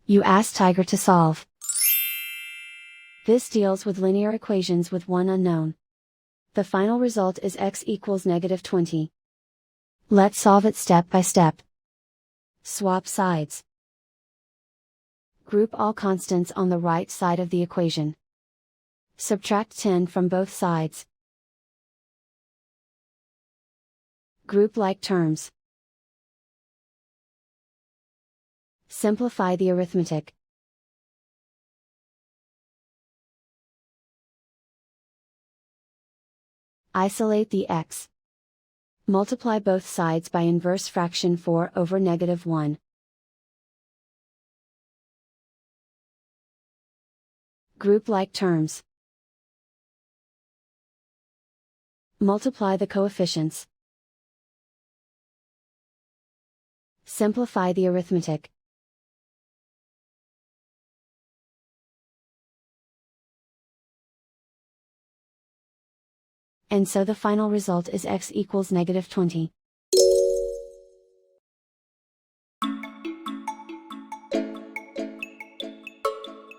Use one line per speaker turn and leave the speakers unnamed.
You ask Tiger to solve. This deals with linear equations with one unknown. The final result is x equals -20. Let's solve it step by step. Swap sides. Group all constants on the right side of the equation. Subtract 10 from both sides. Group like terms. Simplify the arithmetic. Isolate the x. Multiply both sides by inverse fraction 4 over -1. Group like terms. Multiply the coefficients. Simplify the arithmetic. And so the final result is x equals -20.